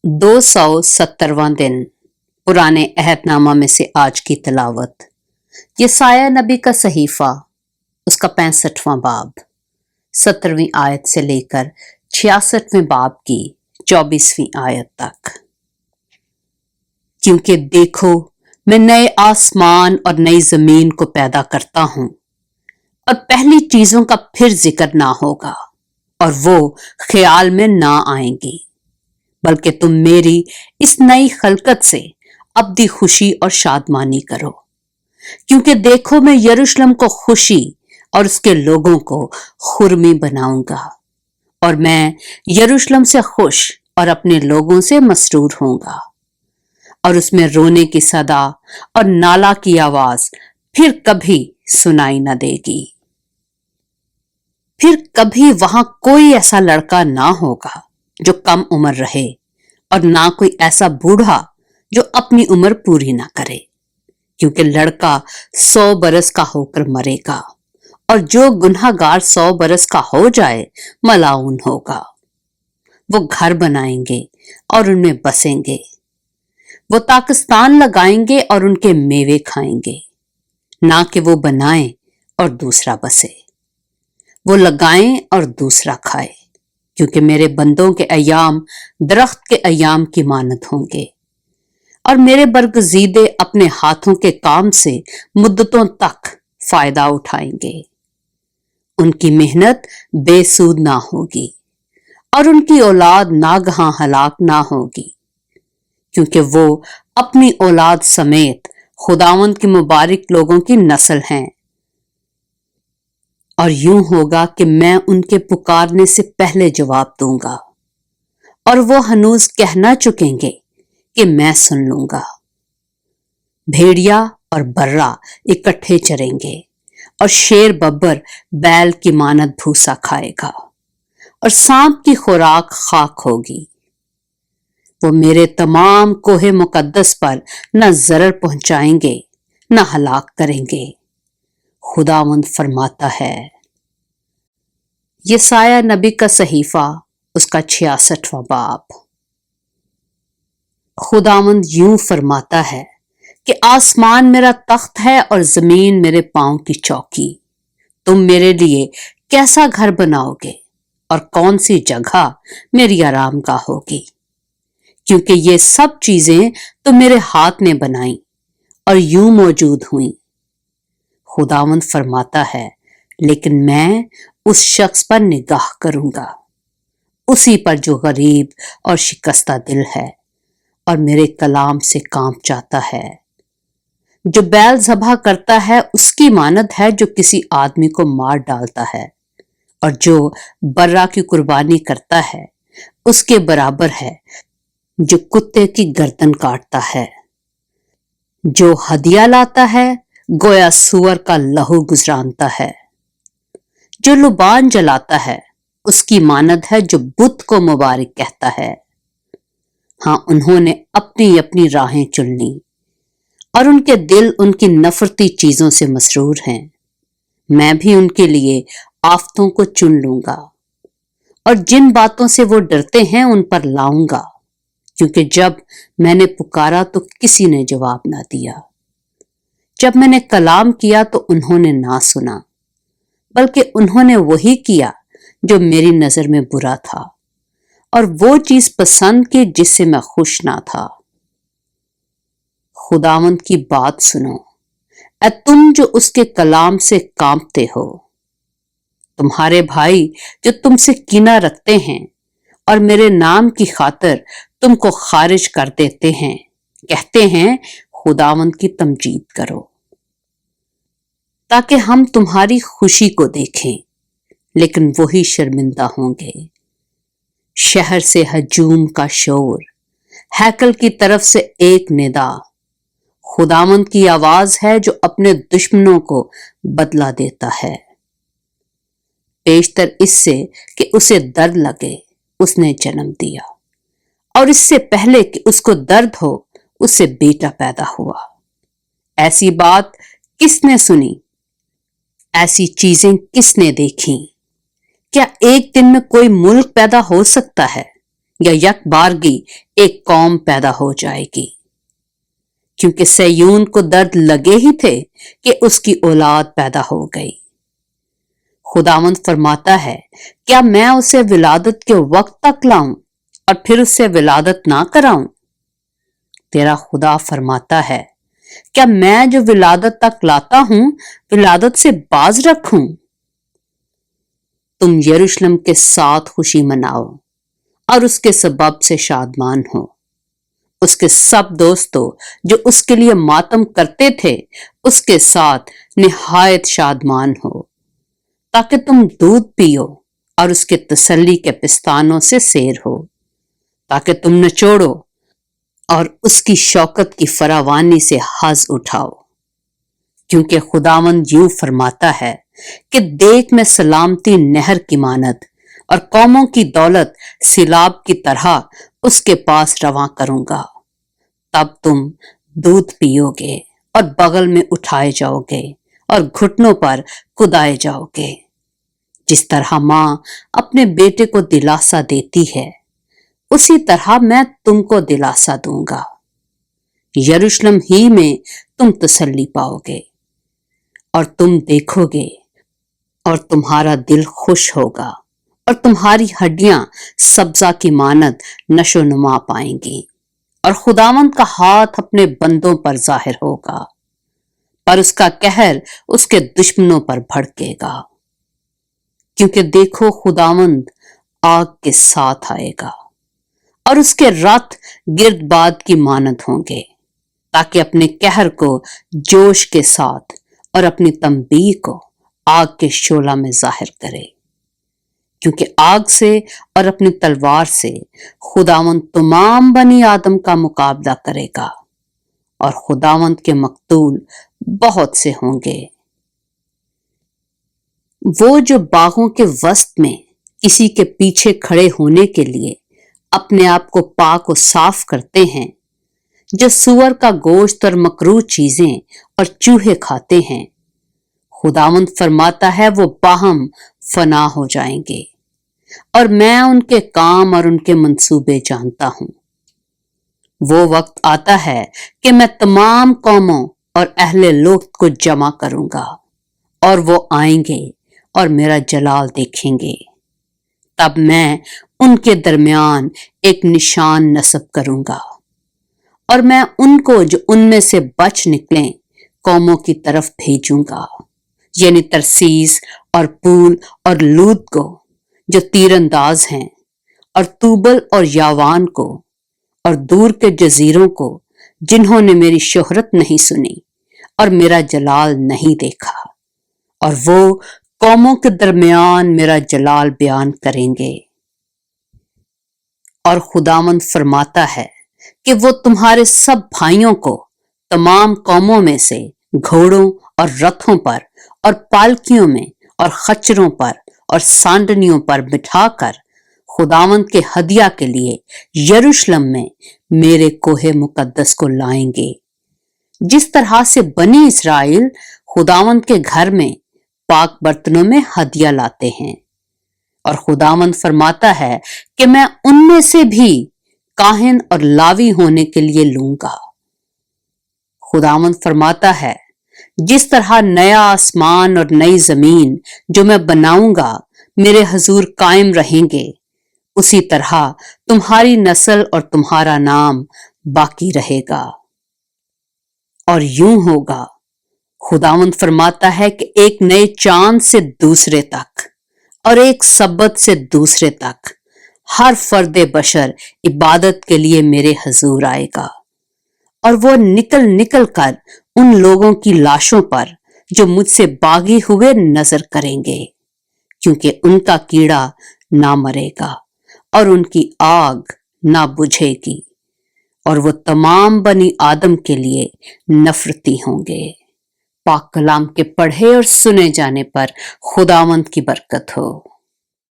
270वां दिन पुराने अहदनामा में से आज की तिलावत। यसाया नबी का सहीफा, उसका 65वां बाब, 17वीं आयत से लेकर 66वें बाब की 24वीं आयत तक। क्योंकि देखो, मैं नए आसमान और नई जमीन को पैदा करता हूं और पहली चीजों का फिर जिक्र ना होगा और वो ख्याल में ना आएंगी, बल्कि तुम मेरी इस नई खलकत से अब्दी खुशी और शादमानी करो। क्योंकि देखो, मैं यरूशलेम को खुशी और उसके लोगों को खुरमी बनाऊंगा और मैं यरूशलेम से खुश और अपने लोगों से मसरूर होऊंगा और उसमें रोने की सदा और नाला की आवाज फिर कभी सुनाई न देगी। फिर कभी वहां कोई ऐसा लड़का ना होगा जो कम उम्र रहे और ना कोई ऐसा बूढ़ा जो अपनी उम्र पूरी ना करे, क्योंकि लड़का 100 बरस का होकर मरेगा और जो गुनहगार 100 बरस का हो जाए मलाउन होगा। वो घर बनाएंगे और उनमें बसेंगे, वो ताकिस्तान लगाएंगे और उनके मेवे खाएंगे, ना कि वो बनाएं और दूसरा बसे। वो लगाएं और दूसरा खाए, क्योंकि मेरे बंदों के अयाम दरख्त के अयाम की मानद होंगे और मेरे बरगजीदे अपने हाथों के काम से मुद्दतों तक फायदा उठाएंगे। उनकी मेहनत बेसूद ना होगी और उनकी औलाद नागहां हलाक ना होगी, क्योंकि वो अपनी औलाद समेत खुदावंद के मुबारक लोगों की नस्ल हैं। और यूं होगा कि मैं उनके पुकारने से पहले जवाब दूंगा और वो हनूज कह ना चुकेंगे कि मैं सुन लूंगा। भेड़िया और बर्रा इकट्ठे चरेंगे और शेर बब्बर बैल की मानद भूसा खाएगा और सांप की खुराक खाक होगी। वो मेरे तमाम कोहे मुकद्दस पर न जरर पहुंचाएंगे न हलाक करेंगे, खुदावंद फरमाता है। यसाया नबी का सहीफा, उसका 66वां बाब। खुदावंद यूं फरमाता है कि आसमान मेरा तख्त है और जमीन मेरे पांव की चौकी। तुम मेरे लिए कैसा घर बनाओगे और कौन सी जगह मेरी आरामगाह होगी, क्योंकि ये सब चीजें तो मेरे हाथ ने बनाई और यूं मौजूद हुई। खुदावंद फरमाता है, लेकिन मैं उस शख्स पर निगाह करूंगा, उसी पर जो गरीब और शिकस्ता दिल है और मेरे कलाम से कांप जाता है। जो बैल ज़बह करता है उसकी मानद है जो किसी आदमी को मार डालता है, और जो बर्रा की कुर्बानी करता है उसके बराबर है जो कुत्ते की गर्दन काटता है। जो हदिया लाता है गोया सुअर का लहू गुजरानता है। जो लुबान जलाता है उसकी मानद है जो बुत को मुबारक कहता है। हाँ, उन्होंने अपनी अपनी राहें चुन ली और उनके दिल उनकी नफरती चीजों से मसरूर हैं। मैं भी उनके लिए आफतों को चुन लूंगा और जिन बातों से वो डरते हैं उन पर लाऊंगा, क्योंकि जब मैंने पुकारा तो किसी ने जवाब ना दिया, जब मैंने कलाम किया तो उन्होंने ना सुना, बल्कि उन्होंने वही किया जो मेरी नजर में बुरा था और वो चीज पसंद की जिससे मैं खुश ना था। खुदावंद की बात सुनो, ऐ तुम जो उसके कलाम से कांपते हो। तुम्हारे भाई जो तुमसे कीना रखते हैं और मेरे नाम की खातिर तुमको खारिज कर देते हैं, कहते हैं खुदावंद की तमजीद करो, ताकि हम तुम्हारी खुशी को देखें, लेकिन वही शर्मिंदा होंगे। शहर से हजूम का शोर, हैकल की तरफ से एक निदा, खुदावंद की आवाज है जो अपने दुश्मनों को बदला देता है। पेशतर इससे कि उसे दर्द लगे उसने जन्म दिया, और इससे पहले कि उसको दर्द हो उससे बेटा पैदा हुआ। ऐसी बात किसने सुनी, ऐसी चीजें किसने देखी? क्या एक दिन में कोई मुल्क पैदा हो सकता है या यकबारगी एक कौम पैदा हो जाएगी, क्योंकि सैयून को दर्द लगे ही थे कि उसकी औलाद पैदा हो गई। खुदावंद फरमाता है, क्या मैं उसे विलादत के वक्त तक लाऊं और फिर उससे विलादत ना कराऊं? तेरा खुदा फरमाता है, क्या मैं जो विलादत तक लाता हूं विलादत से बाज रखूं? तुम यरूशलेम के साथ खुशी मनाओ और उसके सबब से शादमान हो। उसके सब दोस्तों जो उसके लिए मातम करते थे उसके साथ निहायत शादमान हो, ताकि तुम दूध पियो और उसके तसल्ली के पिस्तानों से सैर हो, ताकि तुम नचोड़ो और उसकी शौकत की फरावानी से हज उठाओ। क्योंकि खुदावंद यूं फरमाता है कि देख मैं सलामती नहर की मानद और कौमों की दौलत सिलाब की तरह उसके पास रवां करूंगा। तब तुम दूध पियोगे और बगल में उठाए जाओगे और घुटनों पर कुदाए जाओगे। जिस तरह मां अपने बेटे को दिलासा देती है, उसी तरह मैं तुमको दिलासा दूंगा। यरूशलेम ही में तुम तसल्ली पाओगे और तुम देखोगे और तुम्हारा दिल खुश होगा और तुम्हारी हड्डियां सब्जा की मानद नशो नुमा पाएंगी और खुदावंद का हाथ अपने बंदों पर जाहिर होगा, पर उसका कहर उसके दुश्मनों पर भड़केगा। क्योंकि देखो खुदावंद आग के साथ आएगा और उसके रथ गिर्दबाद की मानद होंगे, ताकि अपने कहर को जोश के साथ और अपनी तंबीह को आग के शोला में जाहिर करे। क्योंकि आग से और अपनी तलवार से खुदावंद तमाम बनी आदम का मुकाबला करेगा और खुदावंद के मकतूल बहुत से होंगे। वो जो बागों के वस्त में किसी के पीछे खड़े होने के लिए अपने आप को पाक और साफ करते हैं, जो सुअर का गोश्त और मकरूह चीजें और चूहे खाते हैं, खुदावंद फरमाता है वो बाहम फना हो जाएंगे और मैं उनके काम और उनके मंसूबे जानता हूं। वो वक्त आता है कि मैं तमाम कौमों और अहले लोग को जमा करूंगा और वो आएंगे और मेरा जलाल देखेंगे। तब मैं उनके दरमियान एक निशान नस्ब करूंगा और मैं उनको जो उनमें से बच निकले कौमों की तरफ भेजूंगा, यानी तरसीस और पूल और लूद को जो तीरंदाज हैं, और तूबल और यावान को, और दूर के जजीरों को जिन्होंने मेरी शोहरत नहीं सुनी और मेरा जलाल नहीं देखा, और वो कौमों के दरमियान मेरा जलाल बयान करेंगे। और खुदावंद फरमाता है कि वो तुम्हारे सब भाइयों को तमाम कौमों में से घोड़ों और रथों पर और पालकियों में और खच्चरों पर और सांडनियों पर बिठाकर खुदावंद के हदिया के लिए यरूशलेम में मेरे कोहे मुकद्दस को लाएंगे। जिस तरह से बनी इस्राएल खुदावंद के घर में पाक बर्तनों में हदिया लाते हैं, और खुदावंद फरमाता है कि मैं उनमें से भी काहिन और लावी होने के लिए लूंगा। खुदावंद फरमाता है, जिस तरह नया आसमान और नई जमीन जो मैं बनाऊंगा मेरे हजूर कायम रहेंगे, उसी तरह तुम्हारी नस्ल और तुम्हारा नाम बाकी रहेगा। और यूं होगा, खुदावंद फरमाता है कि एक नए चांद से दूसरे तक और एक सब्बत से दूसरे तक हर फर्दे बशर इबादत के लिए मेरे हजूर आएगा, और वो निकल निकल कर उन लोगों की लाशों पर जो मुझसे बागी हुए नजर करेंगे, क्योंकि उनका कीड़ा ना मरेगा और उनकी आग ना बुझेगी, और वो तमाम बनी आदम के लिए नफरती होंगे। पाक कलाम के पढ़े और सुने जाने पर खुदावंद की बरकत हो।